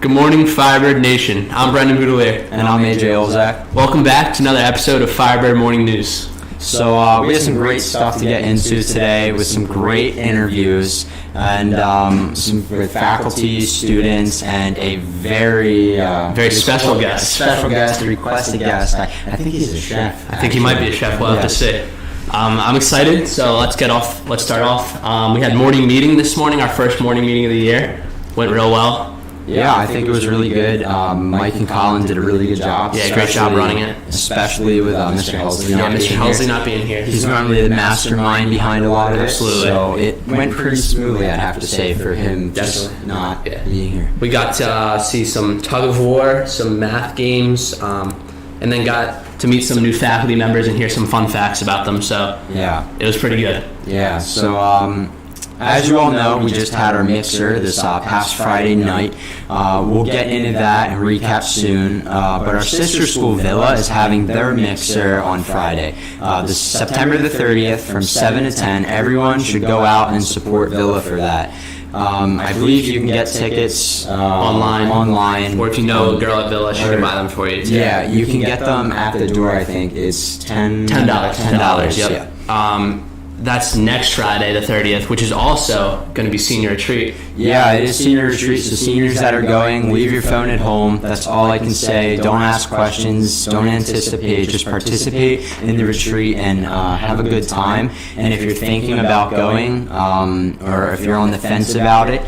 Good morning, Firebird Nation. I'm Brendan Boudelier. And I'm AJ Olzak. Welcome back to another episode of Firebird Morning News. So we have some great stuff to get into today with some great interviews and some with faculty, students, and a very special guest. Special guest, requested guest. I think he's a chef. I think he might be a chef. We'll have to see. I'm excited, so let's start off. We had morning meeting this morning, our first morning meeting of the year. Went real well. Yeah, I think it was really good. Mike and Colin did a really good job. Yeah, great job running it. Especially with Mr. Helsley not being here. He's normally the mastermind behind a lot of it. Absolutely. So it went pretty smoothly, I'd have to say, for him just not being here. We got to see some tug of war, some math games, and then got to meet some new faculty members and hear some fun facts about them. So yeah, it was pretty good. Yeah, so as you all know, we just had our mixer this past Friday night. We'll get into that and recap soon. But our sister school, Villa, is having their mixer on Friday. This September the 30th from 7 to 10. Everyone should go out and support Villa for that. I believe you can get tickets online. Or if you know a girl at Villa, she can buy them for you too. Yeah, you can get them at the door, I think. It's $10. Yep. Yeah. That's next Friday, the 30th, which is also going to be senior retreat. Yeah, it is senior retreat, so seniors that are going, leave your phone at home. That's all I can say. Don't ask questions. Don't anticipate. Just participate in the retreat and have a good time. And if you're thinking about going, or if you're on the fence about it,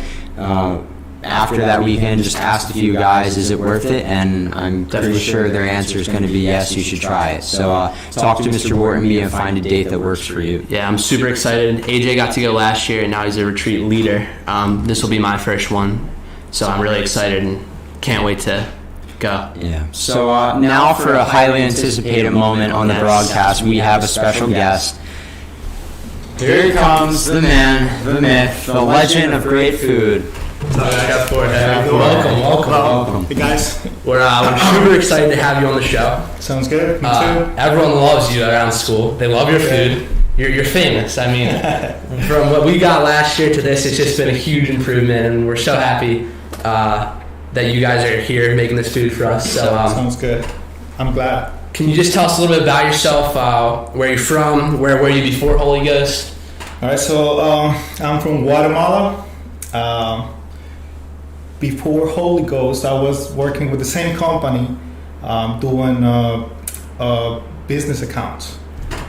after that weekend, just ask a few guys, is it worth it? And I'm pretty sure their answer is going to be yes, you should try it. So talk to Mr. Whartonby and find a date that works for you. Yeah, I'm super excited. AJ got to go last year, and now he's a retreat leader. This will be my first one, so I'm really excited and can't wait to go. Yeah. So now for a highly anticipated moment on the broadcast, we have a special guest. Here comes the man, the myth, the legend of great food. Welcome. Hey guys. We're super excited to have you on the show. Sounds good. Me too. Everyone loves you around school. They love your food. You're famous. I mean, from what we got last year to this, it's just been a huge improvement, and we're so happy that you guys are here making this food for us. So sounds good. I'm glad. Can you just tell us a little bit about yourself? Where you're from? Where were you before Holy Ghost? All right. So I'm from Guatemala. Before Holy Ghost, I was working with the same company, doing business accounts.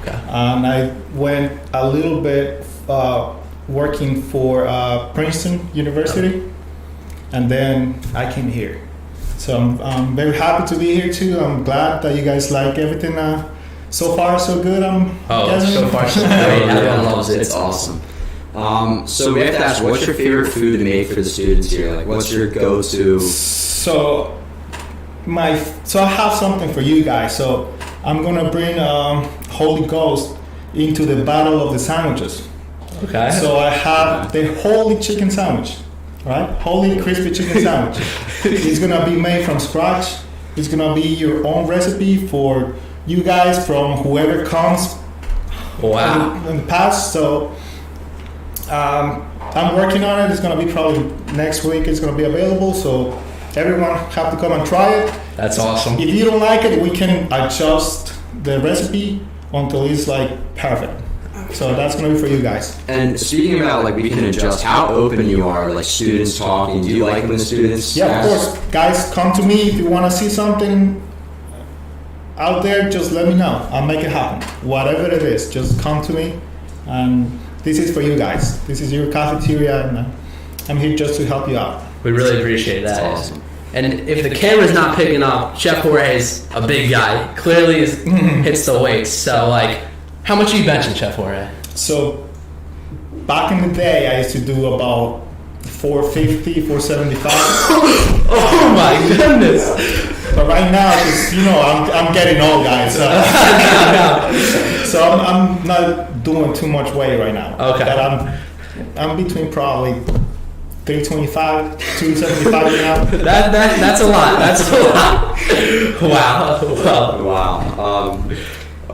Okay. And I went a little bit working for Princeton University, and then I came here. So I'm very happy to be here too. I'm glad that you guys like everything. So far, so good. So far, so good. Everyone loves it. It's awesome. So we have to ask, what's your favorite food to make for the students here? Like, what's your go-to? So I have something for you guys. So I'm gonna bring Holy Ghost into the battle of the sandwiches. Okay. So I have the Holy Chicken Sandwich, right? Holy Crispy Chicken Sandwich. It's gonna be made from scratch. It's gonna be your own recipe for you guys from whoever comes. Wow. In the past. So I'm working on it. It's going to be probably next week. It's going to be available. So everyone have to come and try it. That's awesome. If you don't like it, we can adjust the recipe until it's like perfect. So that's going to be for you guys. And speaking about like we can adjust, how open you are, like students talking. Do you like when the students Yeah, ask? of course. Guys, come to me. If you want to see something out there, just let me know. I'll make it happen. Whatever it is, just come to me. And this is for you guys. This is your cafeteria, and I'm here just to help you out. We really appreciate that. That's awesome. And if the camera's not picking up, Chef Jorge's a big guy. Clearly hits the weights. So, like, how much are you benching, Chef Jorge? So, back in the day, I used to do about 450, 475. Oh my goodness! But right now, I'm getting old, guys. So I'm not doing too much weight right now. Okay. But I'm between probably 325, 275 now. That's a lot. That's a lot. Wow. Wow.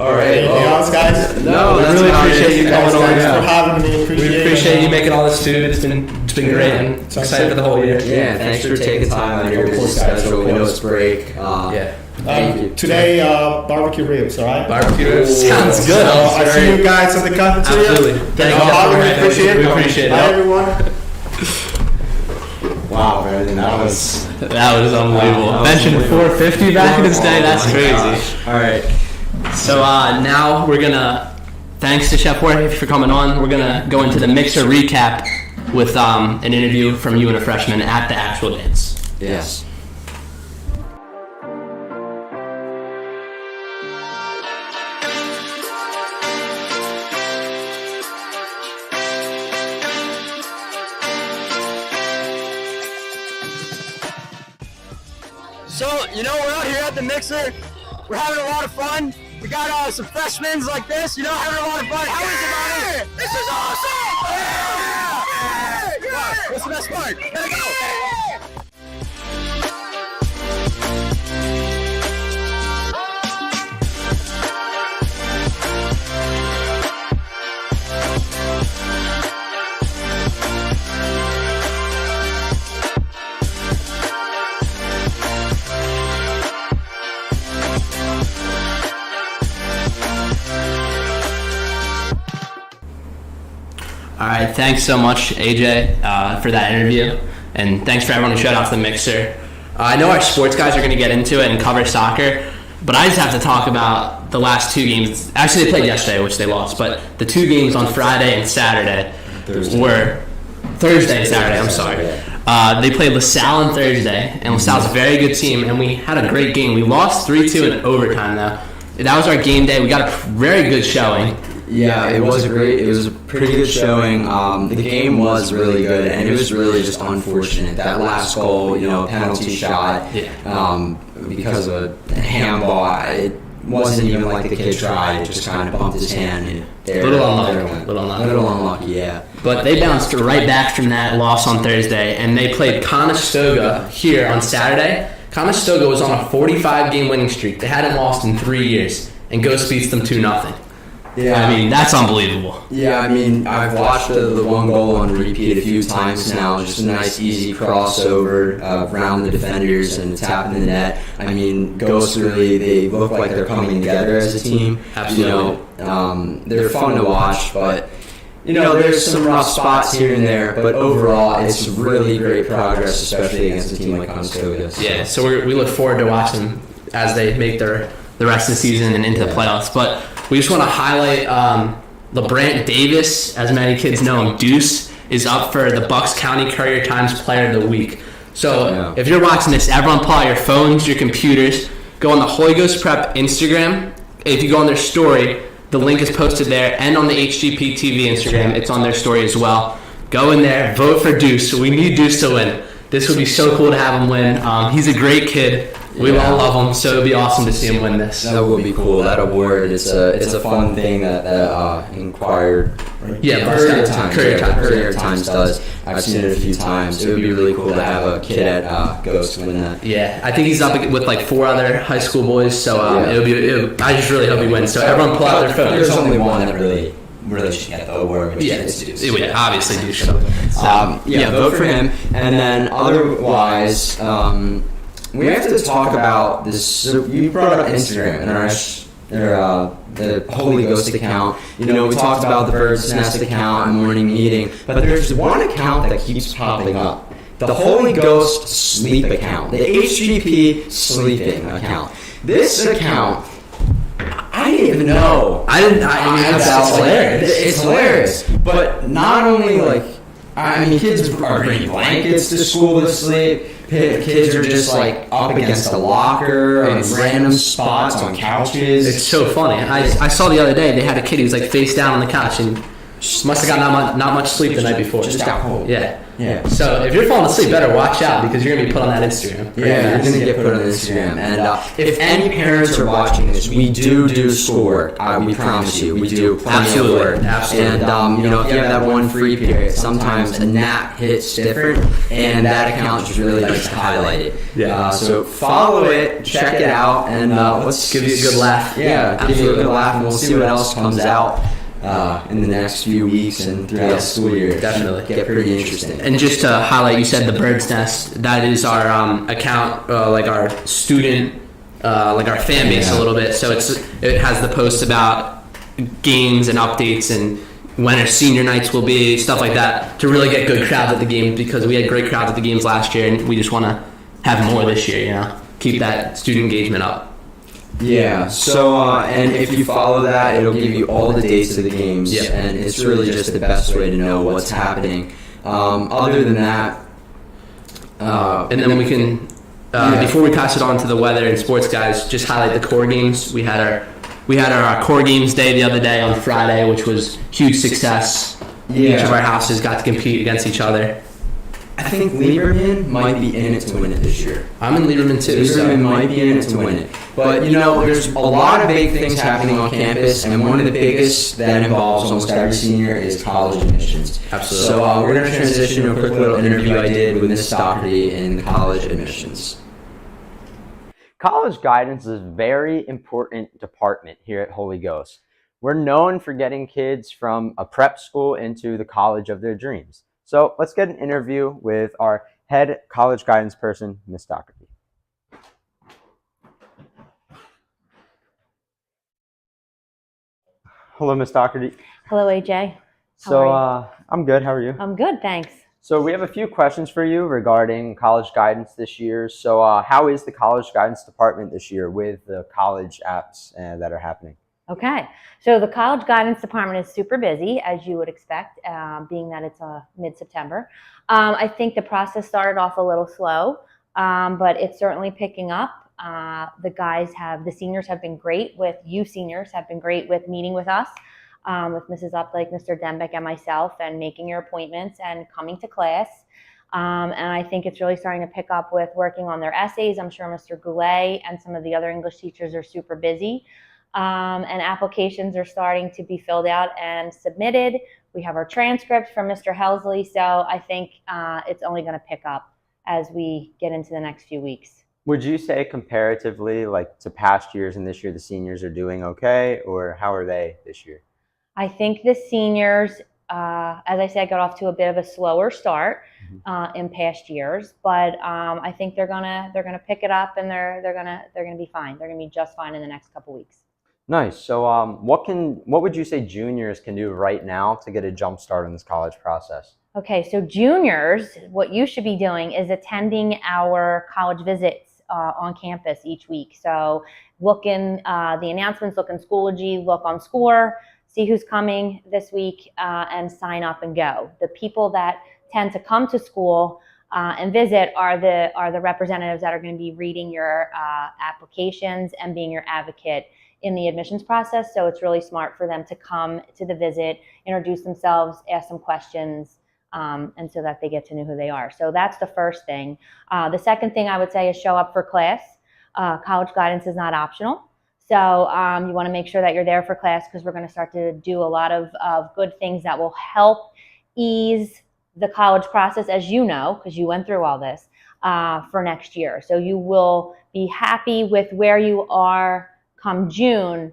All right. Anything else, guys? No, we really appreciate you coming on. Thanks for having me. We appreciate you making all this food. It's been great. I'm excited for the whole year. Yeah, thanks for taking time out of your busy schedule. We know it's break. Yeah. Thank you. Today, barbecue ribs, all right? Barbecue ribs sounds good. So I see you guys at the cafeteria. Absolutely. Thank you. We appreciate it. We appreciate it. Bye, everyone. Wow, man, that was unbelievable. Wow, Mentioned 450 back in his day. That's my crazy. gosh. All right. So now we're gonna, thanks to Chef Jorge for coming on. We're gonna go into the mixer recap with an interview from you and a freshman at the actual dance. Yes. So, we're out here at the mixer. We're having a lot of fun. We got some freshmen like this, having a lot of fun. How is it, Monty? This is awesome! Yeah! Wow, what's the best part? Gotta go! All right, thanks so much, AJ, for that interview, and thanks for everyone who showed out to the mixer. I know our sports guys are going to get into it and cover soccer, but I just have to talk about the last two games. Actually, they played yesterday, which they lost, but the two games on Friday and Saturday were Thursday and Saturday. I'm sorry. They played LaSalle on Thursday, and LaSalle's a very good team, and we had a great game. We lost 3-2 in overtime, though. That was our game day. We got a very good showing. Yeah, it was a pretty good showing. The game was really good, and it was really just unfortunate. That last goal, penalty shot, because of a handball, it wasn't even like the kid tried. It just kind of bumped his hand. And Little unlucky, yeah. But they bounced right back from that loss on Thursday, and they played Conestoga here on Saturday. Conestoga was on a 45-game winning streak. They hadn't lost in 3 years, and Ghost beats them 2-0. Yeah, I mean, that's unbelievable. Yeah, I mean, I've watched the one goal on repeat a few times now. Just a nice, easy crossover around the defenders and tapping the net. I mean, Ghosts really, they look like they're coming together as a team. Absolutely. They're fun to watch, but, there's some rough spots here and there. But overall, it's really great progress, especially against a team like Conestoga. Yeah, so we look forward to watching them as they make the rest of the season and into the playoffs. But we just want to highlight LeBrant Davis, as many kids know him, Deuce, is up for the Bucks County Courier-Times Player of the Week. So if you're watching this, everyone pull out your phones, your computers, go on the HolyGhostPrep Instagram. If you go on their story, the link is posted there, and on the HGP TV Instagram, it's on their story as well. Go in there, vote for Deuce. We need Deuce to win. This would be so cool to have him win. He's a great kid. We all love him, so it would be awesome to see him win this. That would be cool. That award, it's a fun thing that Inquired. Courier Times does. I've seen it a few times. It would be really cool to have a kid at Ghost win that. Yeah, I think he's up with like 4 other high school boys, so I just really hope he wins. So everyone pull out their phones. There's only one that really should get the award, which is Deuce. It would obviously do so. Vote for him. And then otherwise, we have to talk about this. So you brought up Instagram and the Holy Ghost account. We talked about the Bird's Nest account and morning meeting, but there's one account that keeps popping up. The Holy Ghost Sleep account, the HGP Sleeping account. This account, I didn't even know. That's hilarious. It's hilarious. But not only kids are bringing blankets to school to sleep. Kids are just up against a locker and random spots on couches. It's so funny. I saw the other day they had a kid who was face down on the couch, and Must have got not much sleep the night before. Just got cold. Yeah. Yeah. So if you're falling asleep, better watch out because you're gonna be put on that Instagram. Yeah, you're gonna get put on Instagram. And if any parents are watching this, we do schoolwork. We promise you, we do plenty of work. Absolutely. And if you have that one free period, sometimes a nap hits different, and that account just really likes to highlight it. Yeah. So follow it, check it out, and let's give you a good laugh. Yeah, give you a good laugh, and we'll see what else comes out in the next few weeks and throughout the school year. Definitely. Get pretty interesting. And just to highlight, you said the Bird's Nest. That is our account, like our student, like our fan base a little bit. So it has the posts about games and updates and when our senior nights will be, stuff like that, to really get good crowds at the games because we had great crowds at the games last year and we just want to have more this year, keep that student engagement up. Yeah, so, and if you follow that, it'll give you all the dates of the games, and it's really just the best way to know what's happening. Other than that... and then we can, before we pass it on to the weather and sports guys, just highlight the core games. We had our core games day the other day on Friday, which was huge success. Each of our houses got to compete against each other. I think Lieberman might be in it to win it this year. I'm in Lieberman too. Lieberman might be in it to win it. But, there's a lot of big things happening on campus, and one of the biggest that involves almost every senior is college admissions. Absolutely. So we're going to transition to a quick little interview I did with Ms. Doherty in college admissions. College guidance is a very important department here at Holy Ghost. We're known for getting kids from a prep school into the college of their dreams. So let's get an interview with our head college guidance person, Ms. Doherty. Hello, Ms. Doherty. Hello, AJ. So I'm good. How are you? I'm good, thanks. So we have a few questions for you regarding college guidance this year. So how is the college guidance department this year with the college apps that are happening? Okay, so the college guidance department is super busy, as you would expect, being that it's mid-September. I think the process started off a little slow, but it's certainly picking up. The seniors have been great with, you seniors have been great with meeting with us, with Mrs. Uplake, Mr. Dembeck, and myself, and making your appointments and coming to class. And I think it's really starting to pick up with working on their essays. I'm sure Mr. Goulet and some of the other English teachers are super busy. And applications are starting to be filled out and submitted. We have our transcripts from Mr. Helsley, so I think it's only going to pick up as we get into the next few weeks. Would you say comparatively, like to past years and this year, the seniors are doing okay, or how are they this year? I think the seniors, as I said, got off to a bit of a slower start in past years, but I think they're gonna pick it up and they're gonna be fine. They're gonna be just fine in the next couple weeks. Nice. So what would you say juniors can do right now to get a jump start in this college process? Okay, so juniors, what you should be doing is attending our college visits on campus each week. So look in the announcements, look in Schoology, look on Score, see who's coming this week, and sign up and go. The people that tend to come to school and visit are the representatives that are going to be reading your applications and being your advocate in the admissions process. So it's really smart for them to come to the visit, introduce themselves, ask some questions, and so that they get to know who they are. So that's the first thing. The second thing I would say is show up for class. College guidance is not optional. So you want to make sure that you're there for class because we're going to start to do a lot of good things that will help ease the college process, as you know, because you went through all this, for next year. So you will be happy with where you are come June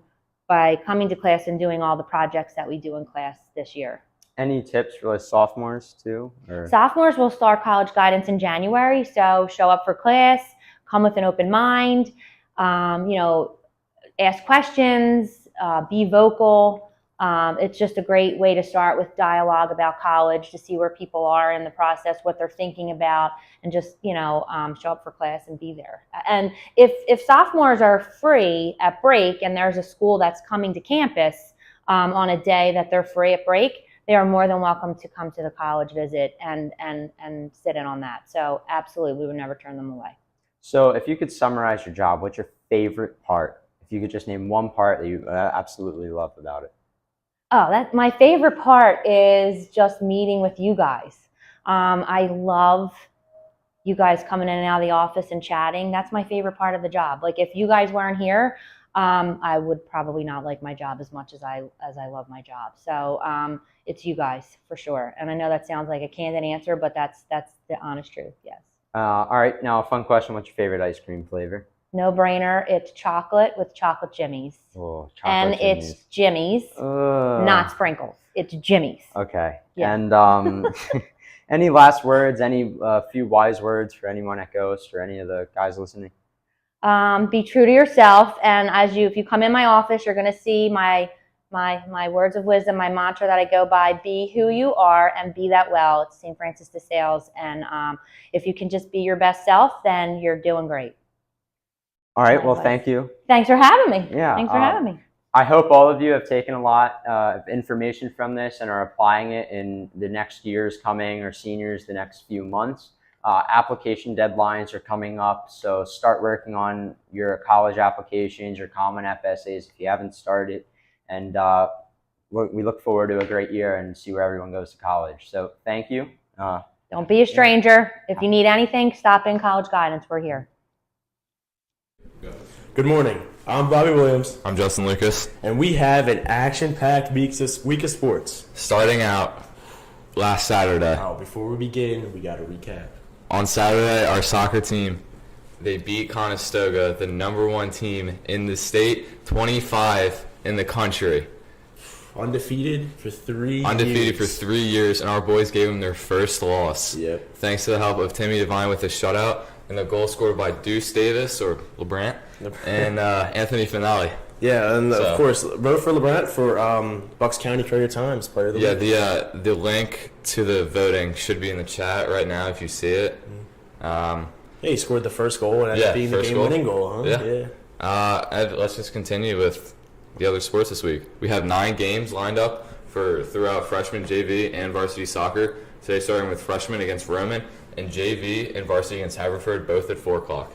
by coming to class and doing all the projects that we do in class this year. Any tips for like sophomores too? Or? Sophomores will start college guidance in January, so show up for class, come with an open mind, ask questions, be vocal. It's just a great way to start with dialogue about college to see where people are in the process, what they're thinking about, and just, show up for class and be there. And if sophomores are free at break and there's a school that's coming to campus on a day that they're free at break, they are more than welcome to come to the college visit and sit in on that. So absolutely, we would never turn them away. So if you could summarize your job, what's your favorite part? If you could just name one part that you absolutely love about it. Oh, that my favorite part is just meeting with you guys. I love you guys coming in and out of the office and chatting. That's my favorite part of the job. Like if you guys weren't here, I would probably not like my job as much as I love my job. So it's you guys for sure. And I know that sounds like a candid answer, but that's the honest truth. Yes. All right, now a fun question. What's your favorite ice cream flavor? No brainer. It's chocolate with chocolate jimmies. Oh, chocolate And Jimmy's. it's Jimmy's, not sprinkles. It's Jimmy's. Okay. Yeah. And any last words, any few wise words for anyone at Ghost or any of the guys listening? Be true to yourself. And if you come in my office, you're going to see my words of wisdom, my mantra that I go by: be who you are and be that well. It's St. Francis de Sales. And if you can just be your best self, then you're doing great. All right. Well, thank you. Thanks for having me. Yeah. Thanks for having me. I hope all of you have taken a lot of information from this and are applying it in the next years coming, or seniors the next few months. Application deadlines are coming up, so start working on your college applications, your Common App essays if you haven't started. And we look forward to a great year and see where everyone goes to college. So thank you. Don't be a stranger. If you need anything, stop in College Guidance. We're here. Good morning. I'm Bobby Williams, I'm Justin Lucas. and we have an action-packed week of sports. Starting out last Saturday. Now, before we begin, we got to recap. On Saturday, our soccer team, they beat Conestoga, the #1 team in the state, 25 in the country. Undefeated for 3 Undefeated for years. 3 years, and our boys gave them their first loss. Yep. Thanks to the help of Timmy Devine with a shutout, and the goal scored by Deuce Davis, or LeBrant, and Anthony Finale. Yeah, and So- of course, vote for LeBrant for Bucks County Courier Times Player of the Yeah, Week. the link to the voting should be in the chat right now if you see it. Yeah, he scored the first goal and ended Yeah, up being the first goal. game-winning goal, huh? Yeah. Ed, let's just continue with the other sports this week. We have 9 games lined up throughout freshman, JV, and varsity soccer. Today starting with freshman against Roman, and JV and varsity against Haverford, both at 4 o'clock.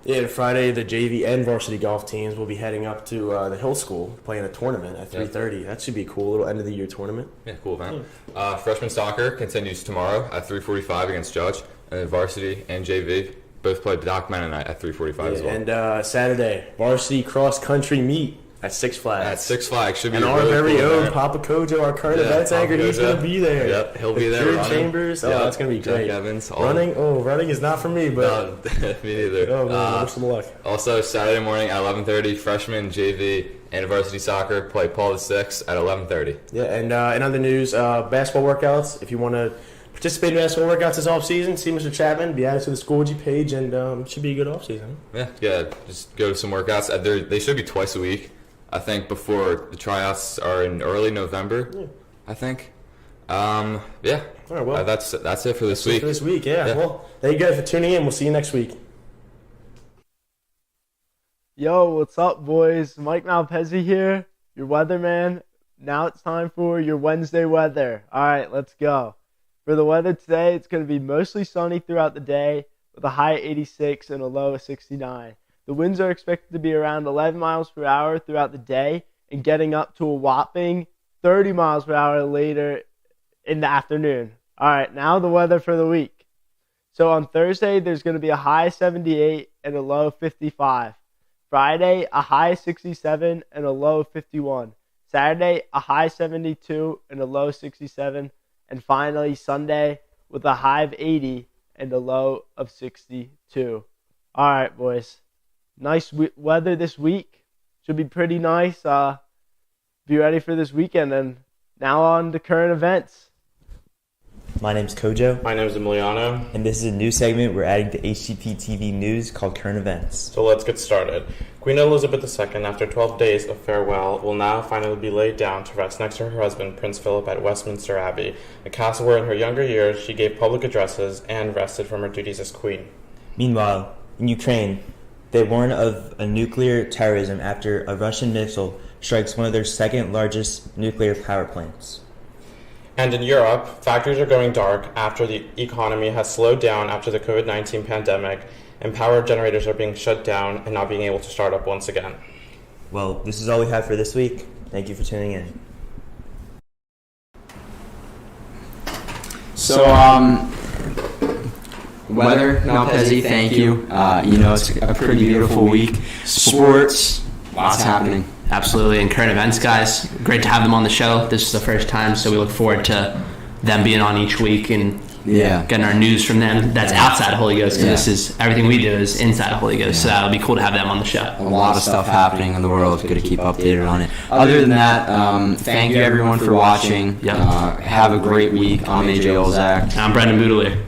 Yeah, and Friday, the JV and varsity golf teams will be heading up to the Hill School, playing a tournament at 3:30. That should be a cool little end-of-the-year tournament. Yeah, cool event. Freshman soccer continues tomorrow at 3:45 against Judge, and then varsity and JV both play Doc Mennonite at 3:45 as well. And Saturday, varsity cross-country meet at Six Flags. At Six Flags should be And a our really very cool own event. Papa Kojo, our current Yeah, events Papa anchor, he's Kojo. going to be there. Yep, he'll be With there Drew running. Chambers. Oh, Yep, that's going to be Jack great. Evans, all- Running is not for me, but No, me neither. oh, man, wish them luck. Also, Saturday morning at 11:30, freshman, JV, and varsity soccer play Paul VI at 11:30. Yeah, and in other news, basketball workouts. If you want to participate in basketball workouts this off-season, see Mr. Chapman, be added to the Schoology page, and it should be a good off-season. Yeah, just go to some workouts. They should be twice a week. I think before the tryouts are in early November. Yeah. I think. Yeah. All right, well, That's it for this week. for this week, yeah. Yeah. Well, thank you guys for tuning in. We'll see you next week. Yo, what's up, boys? Mike Malpezzi here, your weatherman. Now it's time for your Wednesday weather. All right, let's go. For the weather today, it's going to be mostly sunny throughout the day with a high 86 and a low of 69. The winds are expected to be around 11 miles per hour throughout the day and getting up to a whopping 30 miles per hour later in the afternoon. All right, now the weather for the week. So on Thursday, there's going to be a high 78 and a low 55. Friday, a high 67 and a low 51. Saturday, a high 72 and a low 67. And finally, Sunday, with a high of 80 and a low of 62. All right, boys. Nice weather this week. Should be pretty nice. Be ready for this weekend. And now on to current events. My name's Kojo, My name is Emiliano. and this is a new segment we're adding to HGP TV News called Current Events. So let's get started. Queen Elizabeth II, after 12 days of farewell, will now finally be laid down to rest next to her husband, Prince Philip, at Westminster Abbey, a castle where in her younger years she gave public addresses and rested from her duties as queen. Meanwhile, in Ukraine, they warn of a nuclear terrorism after a Russian missile strikes one of their second largest nuclear power plants. And in Europe, factories are going dark after the economy has slowed down after the COVID-19 pandemic, and power generators are being shut down and not being able to start up once again. Well, this is all we have for this week. Thank you for tuning in. So, weather, Malpezzi, thank you. It's a pretty beautiful week. Sports, lots happening. Absolutely. And current events, guys, great to have them on the show. This is the first time, so we look forward to them being on each week and getting our news from them. That's outside of Holy Ghost, because this is everything we do is inside of Holy Ghost. So that'll be cool to have them on the show. A lot of stuff happening in the world. Good to keep updated on it. Other than that, thank you everyone for watching. Have a great week. I'm AJ Olzak. I'm Brendan Boudelier.